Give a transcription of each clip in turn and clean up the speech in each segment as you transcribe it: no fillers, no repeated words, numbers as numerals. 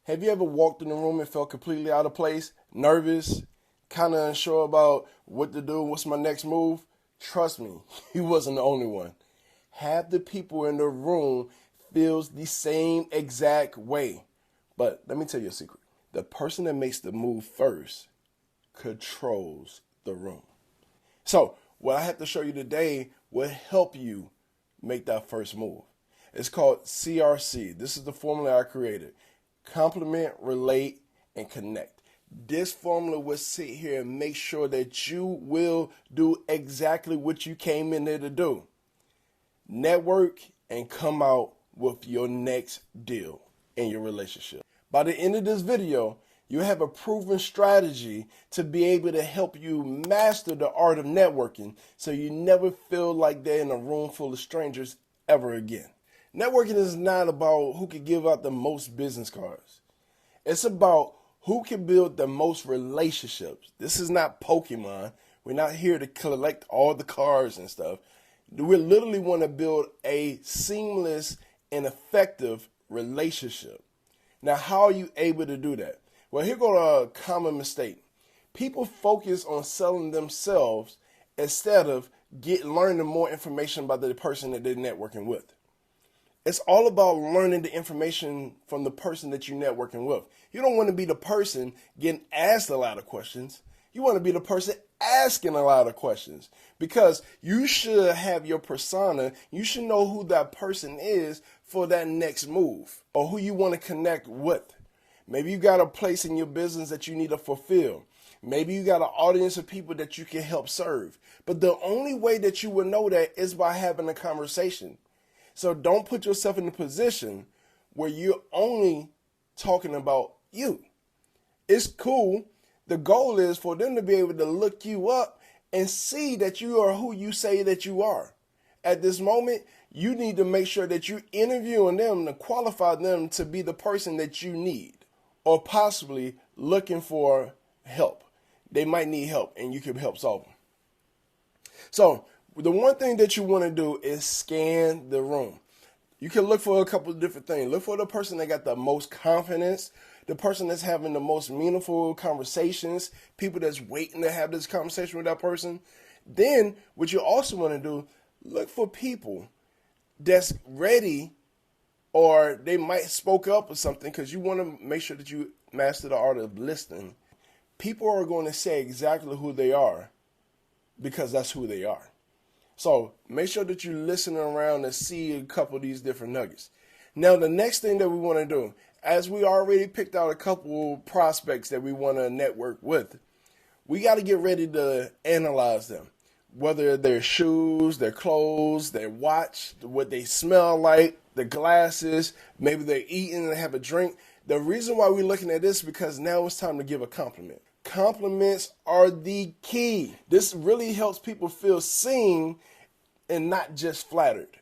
Have you ever walked in the room and felt completely out of place, nervous, kind of unsure about what to do, what's my next move? Trust me, you wasn't the only one. Half the people in the room feels the same exact way. But let me tell you a secret. The person that makes the move first controls the room. So what I have to show you today will help you make that first move. It's called CRC. This is the formula I created. Complement, relate, and connect. This formula will sit here and make sure that you will do exactly what you came in there to do. Network and come out with your next deal in your relationship. By the end of this video, you have a proven strategy to be able to help you master the art of networking so you never feel like they're in a room full of strangers ever again. Networking is not about who can give out the most business cards. It's about who can build the most relationships. This is not Pokemon. We're not here to collect all the cards and stuff. We literally want to build a seamless and effective relationship. Now, how are you able to do that? Well, here goes a common mistake. People focus on selling themselves instead of learning more information about the person that they're networking with. It's all about learning the information from the person that you're networking with. You don't want to be the person getting asked a lot of questions. You want to be the person asking a lot of questions because you should have your persona. You should know who that person is for that next move or who you want to connect with. Maybe you got a place in your business that you need to fulfill. Maybe you got an audience of people that you can help serve. But the only way that you will know that is by having a conversation. So don't put yourself in a position where you're only talking about you. It's cool. The goal is for them to be able to look you up and see that you are who you say that you are. At this moment, you need to make sure that you're interviewing them to qualify them to be the person that you need or possibly looking for help. They might need help and you can help solve them. So the one thing that you want to do is scan the room. You can look for a couple of different things. Look for the person that got the most confidence, the person that's having the most meaningful conversations, people that's waiting to have this conversation with that person. Then what you also want to do, look for people that's ready or they might spoke up or something because you want to make sure that you master the art of listening. People are going to say exactly who they are because that's who they are. So make sure that you're listening around and see a couple of these different nuggets. Now, the next thing that we want to do, as we already picked out a couple prospects that we want to network with, we got to get ready to analyze them. Whether their shoes, their clothes, their watch, what they smell like, the glasses, maybe they're eating and have a drink. The reason why we're looking at this is because now it's time to give a compliment. Compliments are the key. This really helps people feel seen and not just flattered,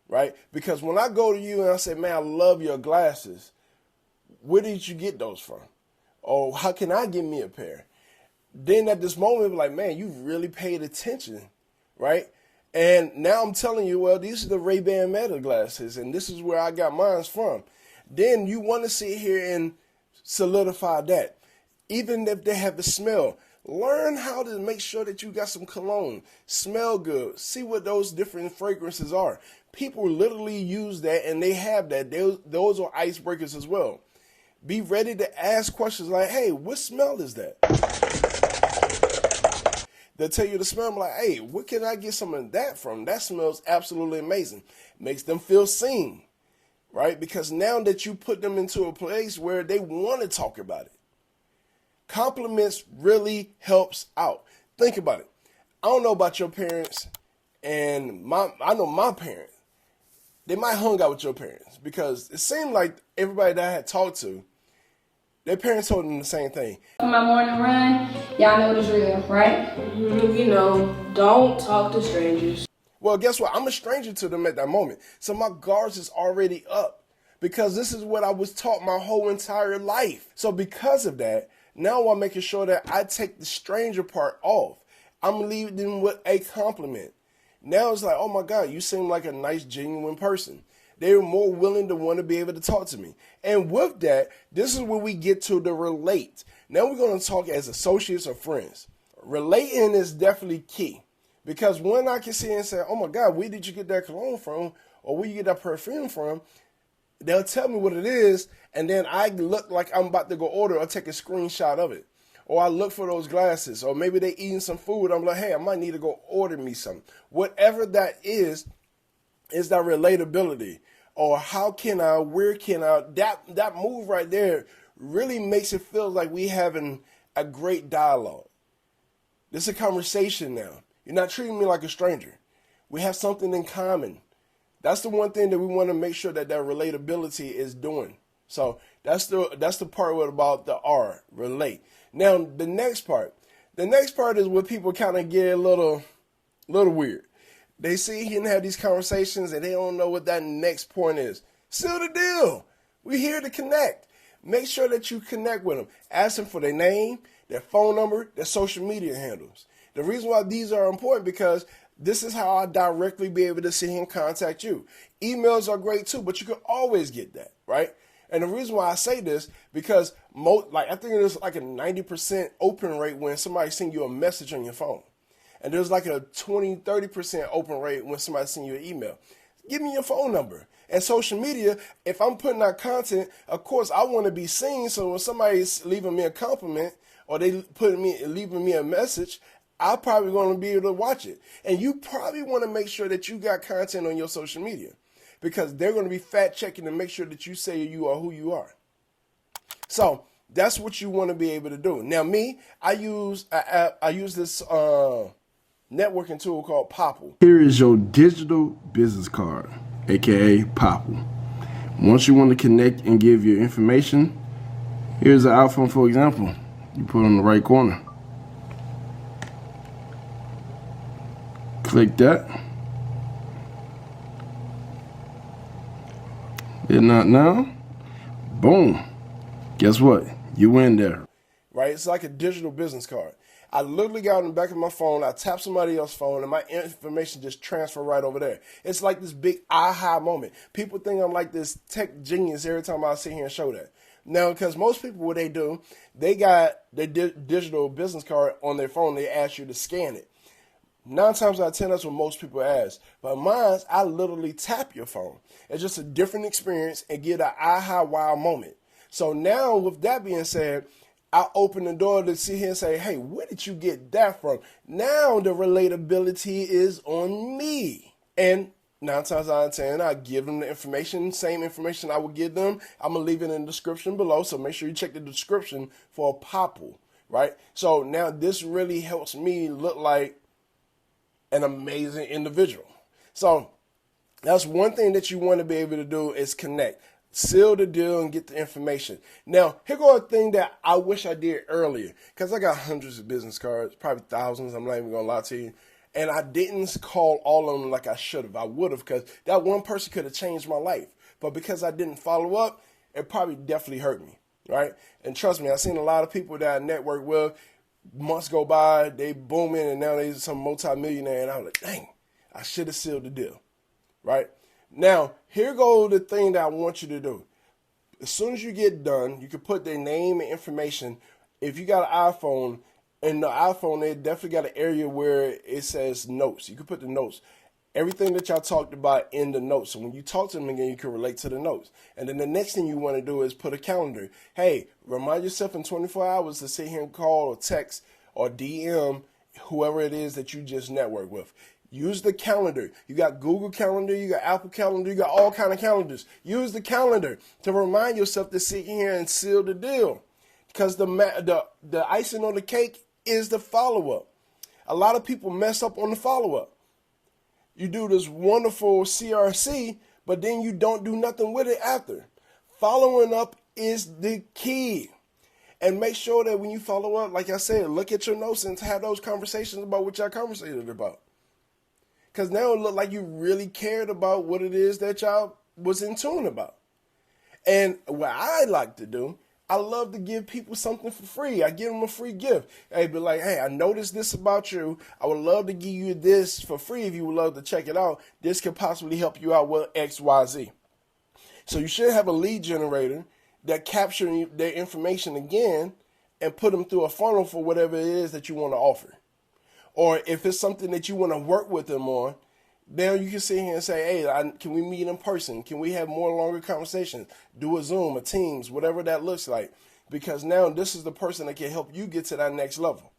right? Because when I go to you and I say, man, I love your glasses, where did you get those from? Or how can I get me a pair? Then at this moment, like, man, you really paid attention, right? And now I'm telling you, well, these are the Ray-Ban Meta glasses, and this is where I got mine from. Then you want to sit here and solidify that. Even if they have the smell, learn how to make sure that you got some cologne, smell good, see what those different fragrances are. People literally use that and they have that. Those are icebreakers as well. Be ready to ask questions like, hey, what smell is that? They'll tell you the smell. I'm like, hey, where can I get some of that from? That smells absolutely amazing. Makes them feel seen, right? Because now that you put them into a place where they want to talk about it. Compliments really helps out. Think about it. I don't know about your parents, and I know my parents. They might hung out with your parents because it seemed like everybody that I had talked to, their parents told them the same thing. For my morning run, y'all know the drill, right? You know, don't talk to strangers. Well, guess what? I'm a stranger to them at that moment. So my guards is already up because this is what I was taught my whole entire life. So because of that, now I'm making sure that I take the stranger part off. I'm leaving them with a compliment. Now it's like, oh my God, you seem like a nice, genuine person. They're more willing to want to be able to talk to me. And with that, this is where we get to the relate. Now we're going to talk as associates or friends. Relating is definitely key. Because when I can see and say, oh my God, where did you get that cologne from? Or where you get that perfume from? They'll tell me what it is, and then I look like I'm about to go order or take a screenshot of it. Or I look for those glasses, or maybe they eating some food. I'm like, hey, I might need to go order me some. Whatever that is that relatability. Or how can I, where can I, that move right there really makes it feel like we having a great dialogue. This is a conversation now. You're not treating me like a stranger. We have something in common. That's the one thing that we want to make sure that relatability is doing. So that's the part about the R, relate. Now the next part is where people kind of get a little weird. They see and have these conversations and they don't know what that next point is. Seal the deal. We're here to connect. Make sure that you connect with them. Ask them for their name, their phone number, their social media handles. The reason why these are important because this is how I directly be able to see and contact you. Emails are great too, but you can always get that, right? And the reason why I say this, because I think there's like a 90% open rate when somebody sends you a message on your phone. And there's like a 20-30% open rate when somebody sends you an email. Give me your phone number. And social media, if I'm putting out content, of course, I want to be seen. So when somebody's leaving me a compliment or leaving me a message, I'm probably going to be able to watch it. And you probably want to make sure that you got content on your social media because they're going to be fact checking to make sure that you say you are who you are. So that's what you want to be able to do. Now me, I use this networking tool called Popple. Here is your digital business card, aka Popple. Once you want to connect and give your information, here's an iPhone for example. You put it on the right corner. Click that. Did not now. Boom. Guess what? You in there. Right? It's like a digital business card. I literally got on the back of my phone, I tap somebody else's phone, and my information just transfer right over there. It's like this big aha moment. People think I'm like this tech genius every time I sit here and show that. Now, because most people, what they do, they got their digital business card on their phone, they ask you to scan it. 9 times out of 10, that's what most people ask. But mine, I literally tap your phone. It's just a different experience and get an aha wow moment. So now, with that being said, I open the door to sit here and say, hey, where did you get that from? Now the relatability is on me. And 9 times out of 10, I give them the information, same information I would give them. I'm going to leave it in the description below. So make sure you check the description for a Popple, right? So now this really helps me look like an amazing individual. So that's one thing that you want to be able to do is connect. Seal the deal and get the information. Now, here go a thing that I wish I did earlier because I got hundreds of business cards, probably thousands. I'm not even going to lie to you. And I didn't call all of them like I should have. I would have because that one person could have changed my life. But because I didn't follow up, it probably definitely hurt me, right? And trust me, I've seen a lot of people that I network with. Months go by, they booming, and now they're some multi-millionaire. And I'm like, dang, I should have sealed the deal, right? Now, here goes the thing that I want you to do. As soon as you get done, you can put their name and information. If you got an iPhone, in the iPhone, they definitely got an area where it says notes. You can put the notes. Everything that y'all talked about in the notes. So when you talk to them again, you can relate to the notes. And then the next thing you want to do is put a calendar. Hey, remind yourself in 24 hours to sit here and call or text or DM whoever it is that you just network with. Use the calendar. You got Google Calendar, you got Apple Calendar, you got all kind of calendars. Use the calendar to remind yourself to sit here and seal the deal. Because the icing on the cake is the follow-up. A lot of people mess up on the follow-up. You do this wonderful CRC, but then you don't do nothing with it after. Following up is the key. And make sure that when you follow up, like I said, look at your notes and have those conversations about what y'all conversated about. Because now it look like you really cared about what it is that y'all was in tune about. And what I like to do, I love to give people something for free. I give them a free gift. Hey, be like, hey, I noticed this about you. I would love to give you this for free if you would love to check it out. This could possibly help you out with X, Y, Z. So you should have a lead generator that captures their information again and put them through a funnel for whatever it is that you want to offer. Or if it's something that you want to work with them on, then you can sit here and say, hey, can we meet in person? Can we have more longer conversations? Do a Zoom, a Teams, whatever that looks like. Because now this is the person that can help you get to that next level.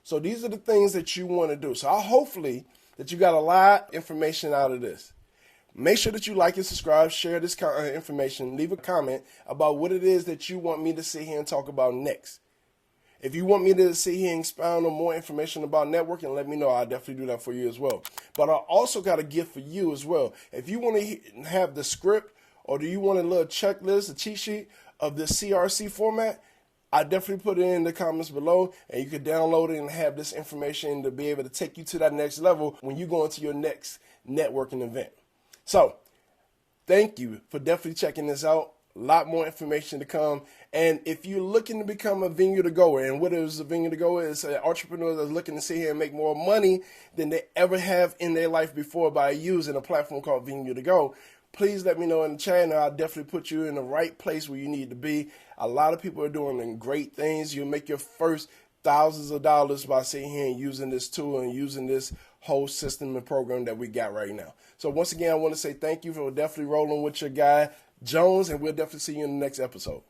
So these are the things that you want to do. So hopefully that you got a lot of information out of this. Make sure that you like and subscribe, share this information, leave a comment about what it is that you want me to sit here and talk about next. If you want me to sit here and expound on more information about networking, let me know. I'll definitely do that for you as well. But I also got a gift for you as well. If you want to have the script, or do you want a little checklist, a cheat sheet of this CRC format, I definitely put it in the comments below, and you can download it and have this information to be able to take you to that next level when you go into your next networking event. So, thank you for definitely checking this out. A lot more information to come. And if you're looking to become a venue to goer, and what is a venue to goer? It's an entrepreneur that's looking to sit here and make more money than they ever have in their life before by using a platform called Venue to Go. Please let me know in the chat, and I'll definitely put you in the right place where you need to be. A lot of people are doing great things. You'll make your first thousands of dollars by sitting here and using this tool and using this whole system and program that we got right now. So once again, I want to say thank you for definitely rolling with your guy, Jones, and we'll definitely see you in the next episode.